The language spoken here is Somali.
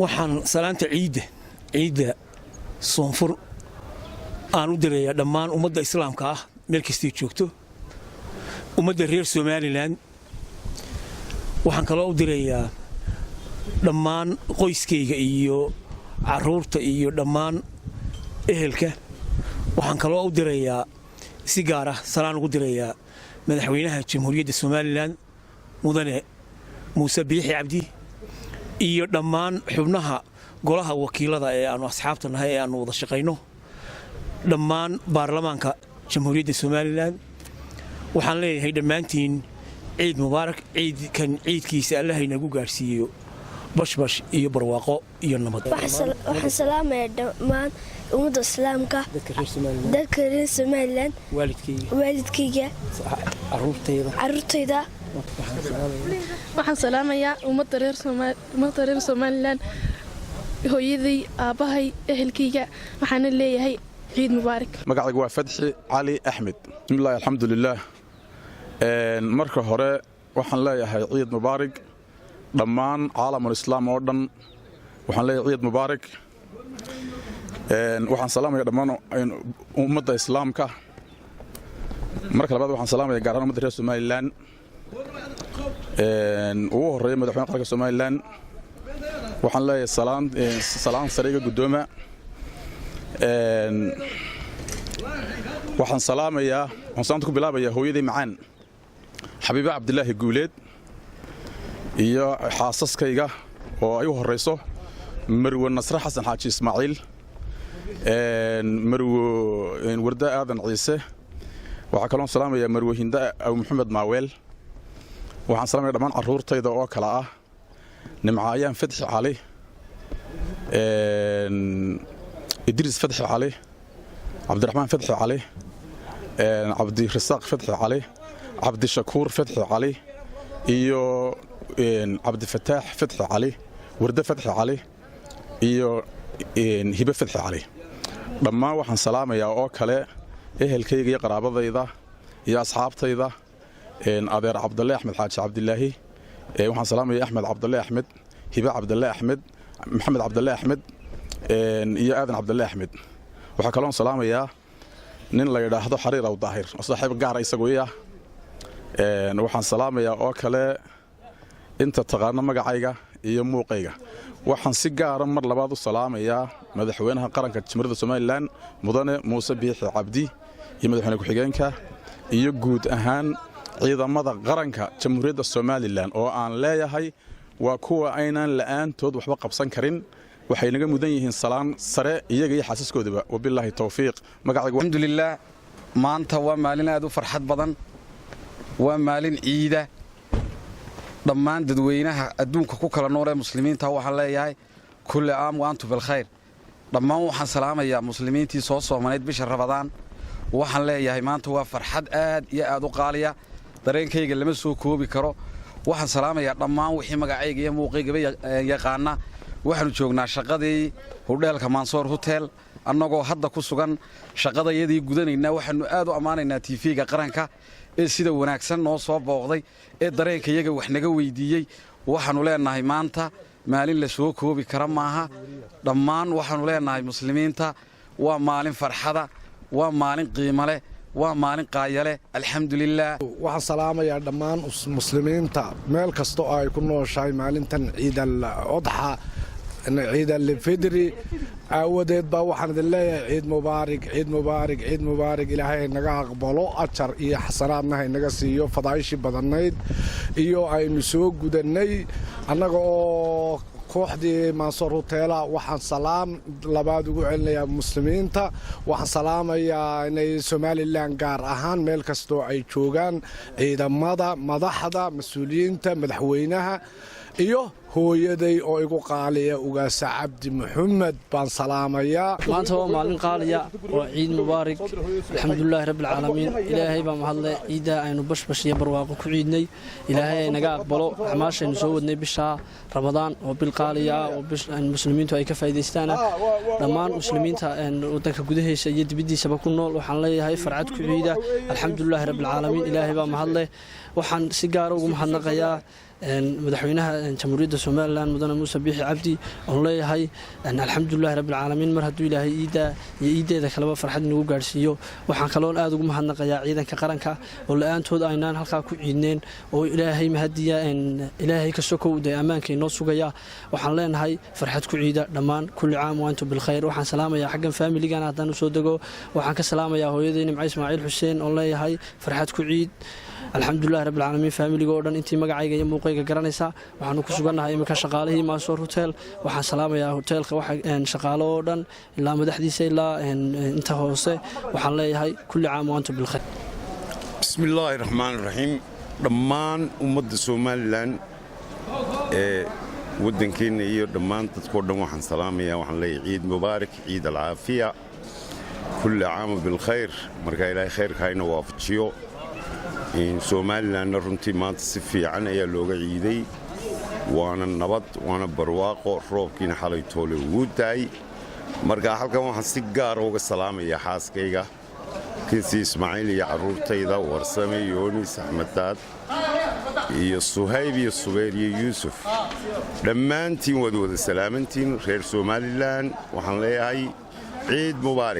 waxaan salaanta ciidda soonfur aan u dirayaa dhammaan ummadda islaamka ah meel kastay joogto ummadda reer Somaliland waxaan kaloo u dirayaa dhammaan qoyskayga iyo caruurta iyo dhammaan ehelka waxaan kaloo u dirayaa si gaar ah salaan ugu dirayaa madaxweynaha jamhuuriyadda Somaliland mudane Muuse Biixi Cabdi iyo dhammaan xubnaha golaha wakiilada ee aanu asxaabta nahay ee aanu wada shaqeyno dhammaan baarlamaanka jamhuuriyadda Somaliland waxaan leeyahay dhammaantiin ciid mubaarak ciidkiisa Allah inagu gaarsiiyo bashbash iyo barwaaqo iyo nabad waxaan salaamayaa dhammaan ummadda islaamka dadka reer Somaliland waalidkayga caruurtayda waxaan salaamayaa ummadda reer Somaliland hooyaday aabahay ehelkayga waxaan leeyahay ciid mubaarak magacaygu waa Fadxi Cali Axmed bismillaah alxamdulillaah marka hore waxaan leeyahay ciid mubaarak dhammaan caalamul islaam oo dhan waxaan leeyahay ciid mubaarak waxaan salaamayaa dhammaan ummadda islaamka marka labaad waxaan salaamayaa gaar ahaan ummadda reer Somaliland ugu horeeya madaxweynaha qaranka Somaliland waxaan leeyahay salaan sariiga gudooma waxaan salaanta ku bilaabayaa hooyaday macaan Xabiiba Cabdilaahi Guuleed iyo xaasaskayga oo ay u horeyso Marwo Nasra Xasan Xaaji Ismaaciil Marwo Warda Aadan Ciise waxa kale oo salaamayaa Marwo Hinda Aw Maxamed Maaweel waxaan salaamayaa dhammaan caruurtayda oo kala ah Nimcaayaan Fadxi Cali إدريس فتحي علي عبد الرحمن فتحي علي عبد الرزاق فتحي علي عبد الشكور فتحي علي إيو عبد الفتاح فتحي علي وردة فتحي علي إيو هبة فتحي علي لما وحن سلامة يا أوكله الكيجي قرابة ذا يا أصحاب ذا أبير عبد الله أحمد حاج عبد الله وحن سلامة يا أحمد عبد الله أحمد هبة عبد الله أحمد محمد عبد الله أحمد iyo aadan Cabdulle Axmed waxa kale oo salaamayaa nin la yiraahdo Xariir aw Daahir oo saaxiib gaar ah isagu waxaan salaamayaa oo kale inta taqaana magacayga iyo muuqayga waxaan si gaar ah mar labaad u salaamayaa madaxweynaha qaranka jamhuuriyadda Somaliland mudane Muuse Biixi Cabdi iyo madaxweynaha ku-xigeenka iyo guud ahaan ciidamada qaranka jamhuuriyadda Somaliland oo aan leeyahay waa kuwa aynaan la'aantood waxba qabsan karin waxay naga mudan yihiin salaan sare iyaga iyo xaasaskoodaba wabillahi tawfiiq magacaygu alxamdulillah maanta waa maalin aad u farxad badan waa maalin ciida dhammaan dadweynaha adduunka ku kala nool ee muslimiinta waxaan leeyahay kulli aam wa antum bil khayr dhammaan waxaan salaamayaa muslimiintii soo soomaneed bisha Ramadaan waxaan leeyahay maanta waa farxad aad iyo aad u qaaliya dareenkayga lama soo koobi karo waxaan salaamayaa dhammaan wixii magacayga iyo muuqayga yaqaana waxaanu joognaa shaqadii hoteelka Mansoor Hotel annagoo hadda ku sugan shaqadayadii gudanayna waxaanu aad u amaanaynaa TV-ga qaranka ee sida wanaagsan noo soo booqday ee dareenkayaga wax naga weydiiyay waxaanu leenahay maanta maalin la soo koobi kara maaha dhammaan waxaanu leenahay muslimiinta waa maalin farxada waa maalin qiimo leh waa maalin qaayale alxamdulillah waxaan salaamayaa dhammaan muslimiinta meel kasto ay ku nooshahay maalintan ciid al-adha ciid al-fidri awadeed baa waxaan idin leeyahay ciid mubaarak ciid mubaarak ciid mubaarak ilaahay naga aqbalo ajar iyo xasanaadna naga siiyo fadaa'ish badanayd iyo aynu soo gudanay annaga oo kooxdii Mansoor Hotel waxaan salaam labaad ugu celinayaa muslimiinta waxaan salaamayaa inay Somaliland gaar ahaan meel kasto ay joogaan ciidamada madaxda mas'uuliyiinta madaxweynaha iyo hooyaday oo igu qaaliya ugaasa Cabdi Maxamed baan salaamayaa maanta waa maalin qaaliya oo ciid mubaarak alxamdulillah rabbil caalamiin ilaahay baa mahadle ciida aynu bashbash iyo barwaaqo ku ciidnay ilaahay naga aqbalo xamaashaynu soo wadnay bisha Ramadaan oo bil qaaliya oo muslimiintu ay ka faa'iideystaan dhammaan muslimiinta wadanka gudaheisa iyo dibadiisaba ku nool waxaan leeyahay farxad ku ciida alxamdulillah rabbil caalamiin ilaahay baa mahadle waxaan si gaar ah ugu mahadnaqayaa madaxweynaha jamhuuriyadda somalilan mudane muuse biixi cabdi oon leeyahay alxamdulilahi rabbilcaalamiin mar hadduu ilaahay iiddaa iyo iiddeeda kaleba farxad inagu gaadhsiiyo waxaan kaloon aad ugu mahadnaqayaa ciidanka qaranka oo la-aantood aynaan halkaa ku ciidneen oo ilaahay mahadiya ilaahay ka sokow dee ammaanka inoo sugaya waxaan leenahay farxad ku ciida dhammaan kulli caam wa antum bilkhayr waxaan salaamayaa xaggan faamiligana haddaan usoo dego waxaan ka salaamayaa hooyaday nimco ismaaciil xuseen oon leeyahay farxad ku ciid alxamdulilahi rabbilcaalamiin faamiliga oo dhan intii magacayga iyo muuqayga garanaysa waxaanu ku sugannahay iminka shaqaalihii maasoor hotel waxaan salaamayaa hoteelka shaqaalo oo dhan ilaa madaxdiisa ilaa inta hoose waxaan leeyahay kulli caam wa antum bilkhayr bismillaahi raxmaani raxiim dhammaan ummadda somalilan ee waddankeenna iyo dhammaan dadkoo dhan waxaan salaamayaa waxaan leeyahay ciid mubaarak ciid alcaafiya kulli caam bilkhayr markaa ilaahay khayrka hayna waafajiyo somalilanna runtii maanta si fiican ayaa looga ciiday waana nabad waana barwaaqo roobkiina xalay toole ugu daay markaa halkan waxaan si gaara uga salaamayaa xaaskayga kinsi ismaaciil iyo carruurtayda warsame yoonis axmeddaad iyo suhayb iyo subayr iyo yuusuf dhammaantiin waad wada salaamantiin reer somalilan waxaan leeyahay ciid mubaarak